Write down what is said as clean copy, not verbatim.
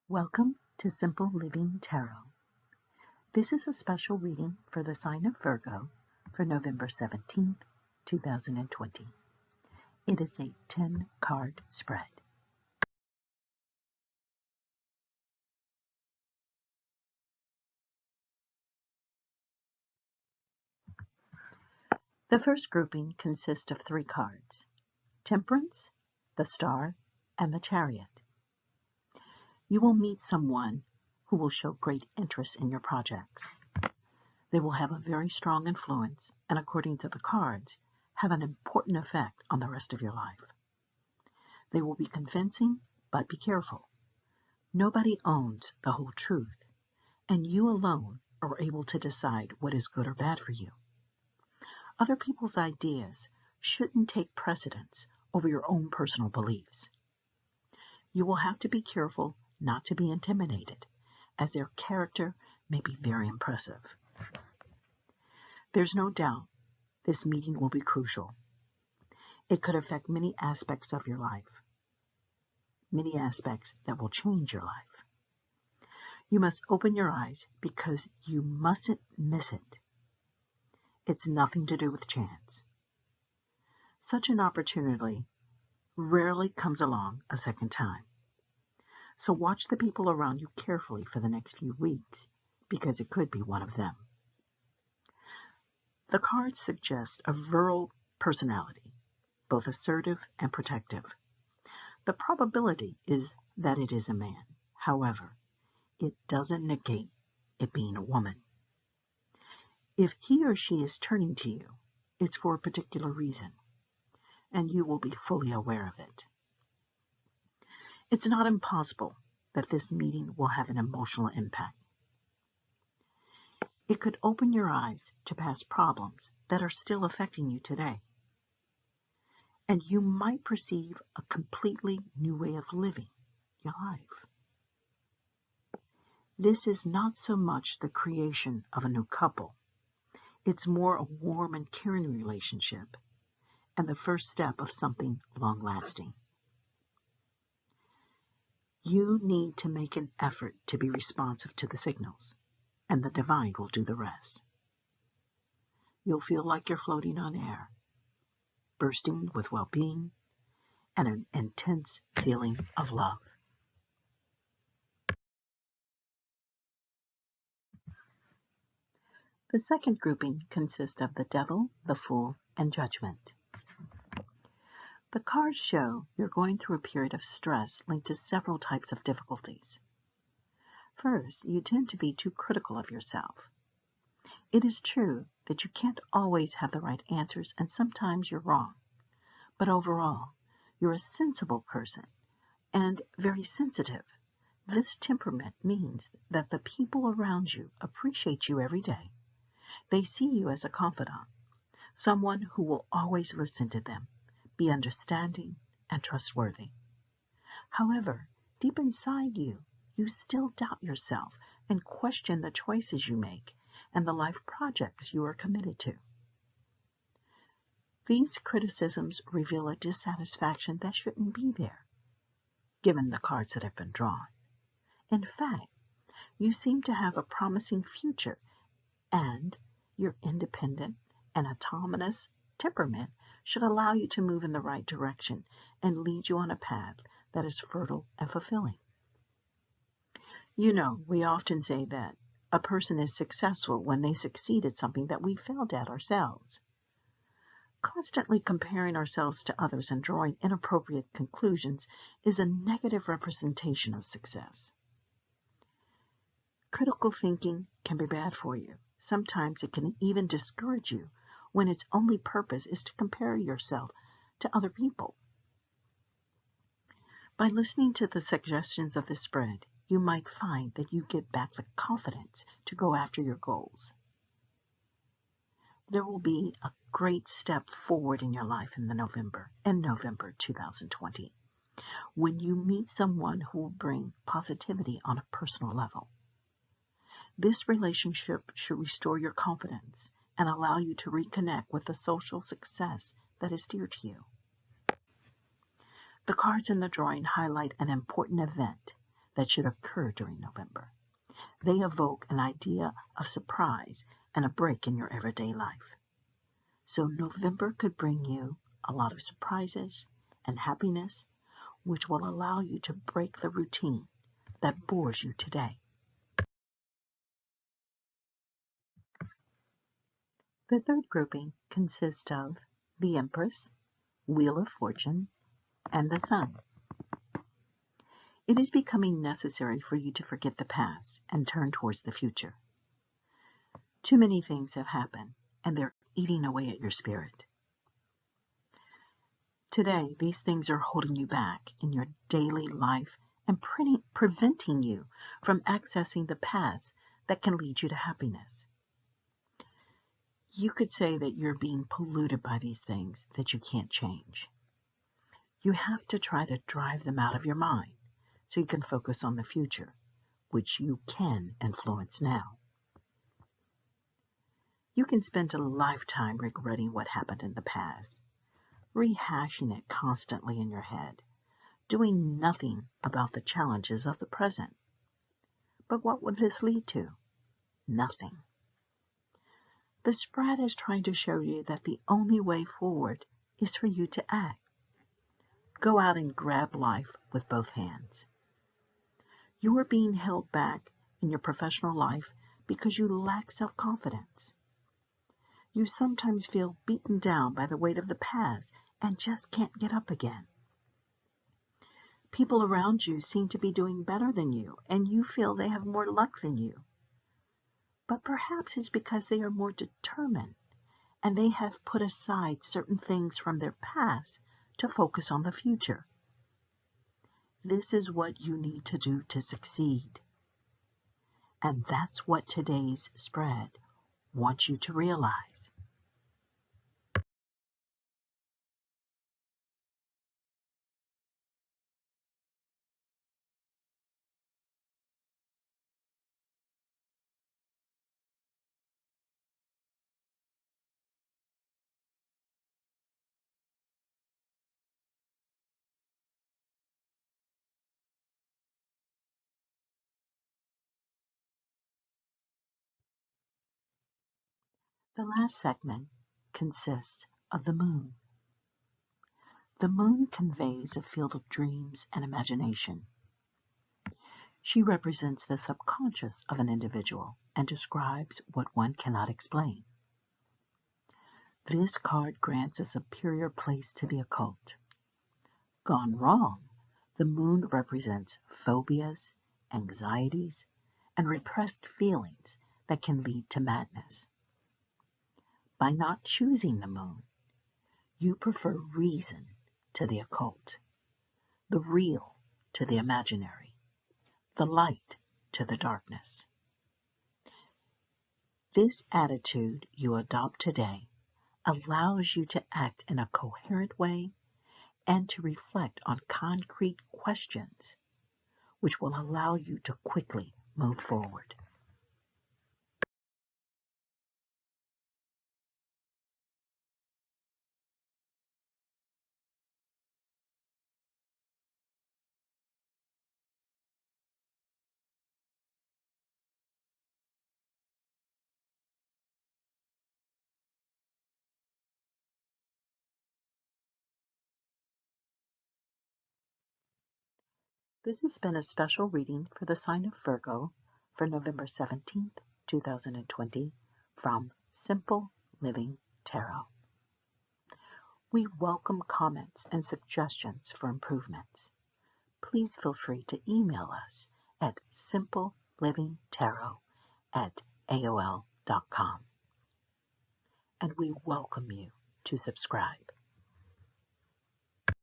Welcome to Simple Living Tarot. This is a special reading for the sign of Virgo for November 17th, 2020. It is a 10-card spread. The first grouping consists of 3 cards: Temperance, the Star, and the Chariot. You will meet someone who will show great interest in your projects. They will have a very strong influence and, according to the cards, have an important effect on the rest of your life. They will be convincing, but be careful. Nobody owns the whole truth, and you alone are able to decide what is good or bad for you. Other people's ideas shouldn't take precedence over your own personal beliefs. You will have to be careful not to be intimidated, as their character may be very impressive. There's no doubt this meeting will be crucial. It could affect many aspects of your life, many aspects that will change your life. You must open your eyes because you mustn't miss it. It's nothing to do with chance. Such an opportunity rarely comes along a second time. So watch the people around you carefully for the next few weeks, because it could be one of them. The cards suggest a virile personality, both assertive and protective. The probability is that it is a man. However, it doesn't negate it being a woman. If he or she is turning to you, it's for a particular reason, and you will be fully aware of it. It's not impossible that this meeting will have an emotional impact. It could open your eyes to past problems that are still affecting you today. And you might perceive a completely new way of living your life. This is not so much the creation of a new couple. It's more a warm and caring relationship and the first step of something long-lasting. You need to make an effort to be responsive to the signals, and the divine will do the rest. You'll feel like you're floating on air, bursting with well-being and an intense feeling of love. The second grouping consists of the Devil, the Fool, and Judgment. The cards show you're going through a period of stress linked to several types of difficulties. First, you tend to be too critical of yourself. It is true that you can't always have the right answers, and sometimes you're wrong. But overall, you're a sensible person and very sensitive. This temperament means that the people around you appreciate you every day. They see you as a confidant, someone who will always listen to them, be understanding and trustworthy. However, deep inside you, you still doubt yourself and question the choices you make and the life projects you are committed to. These criticisms reveal a dissatisfaction that shouldn't be there, given the cards that have been drawn. In fact, you seem to have a promising future, and your independent and autonomous temperament should allow you to move in the right direction and lead you on a path that is fertile and fulfilling. You know, we often say that a person is successful when they succeed at something that we failed at ourselves. Constantly comparing ourselves to others and drawing inappropriate conclusions is a negative representation of success. Critical thinking can be bad for you. Sometimes it can even discourage you when its only purpose is to compare yourself to other people. By listening to the suggestions of this spread, you might find that you get back the confidence to go after your goals. There will be a great step forward in your life in November 2020, when you meet someone who will bring positivity on a personal level. This relationship should restore your confidence and allow you to reconnect with the social success that is dear to you. The cards in the drawing highlight an important event that should occur during November. They evoke an idea of surprise and a break in your everyday life. So November could bring you a lot of surprises and happiness, which will allow you to break the routine that bores you today. The third grouping consists of the Empress, Wheel of Fortune, and the Sun. It is becoming necessary for you to forget the past and turn towards the future. Too many things have happened, and they're eating away at your spirit. Today, these things are holding you back in your daily life and preventing you from accessing the paths that can lead you to happiness. You could say that you're being polluted by these things that you can't change. You have to try to drive them out of your mind so you can focus on the future, which you can influence now. You can spend a lifetime regretting what happened in the past, rehashing it constantly in your head, doing nothing about the challenges of the present. But what would this lead to? Nothing. The spread is trying to show you that the only way forward is for you to act. Go out and grab life with both hands. You are being held back in your professional life because you lack self-confidence. You sometimes feel beaten down by the weight of the past and just can't get up again. People around you seem to be doing better than you, and you feel they have more luck than you. But perhaps it's because they are more determined and they have put aside certain things from their past to focus on the future. This is what you need to do to succeed. And that's what today's spread wants you to realize. The last segment consists of the moon. The moon conveys a field of dreams and imagination. She represents the subconscious of an individual and describes what one cannot explain. This card grants a superior place to the occult. Gone wrong, the moon represents phobias, anxieties, and repressed feelings that can lead to madness. By not choosing the moon, you prefer reason to the occult, the real to the imaginary, the light to the darkness. This attitude you adopt today allows you to act in a coherent way and to reflect on concrete questions, which will allow you to quickly move forward. This has been a special reading for the sign of Virgo for November 17th, 2020 from Simple Living Tarot. We welcome comments and suggestions for improvements. Please feel free to email us at simpelivingtarot@aol.com. And we welcome you to subscribe.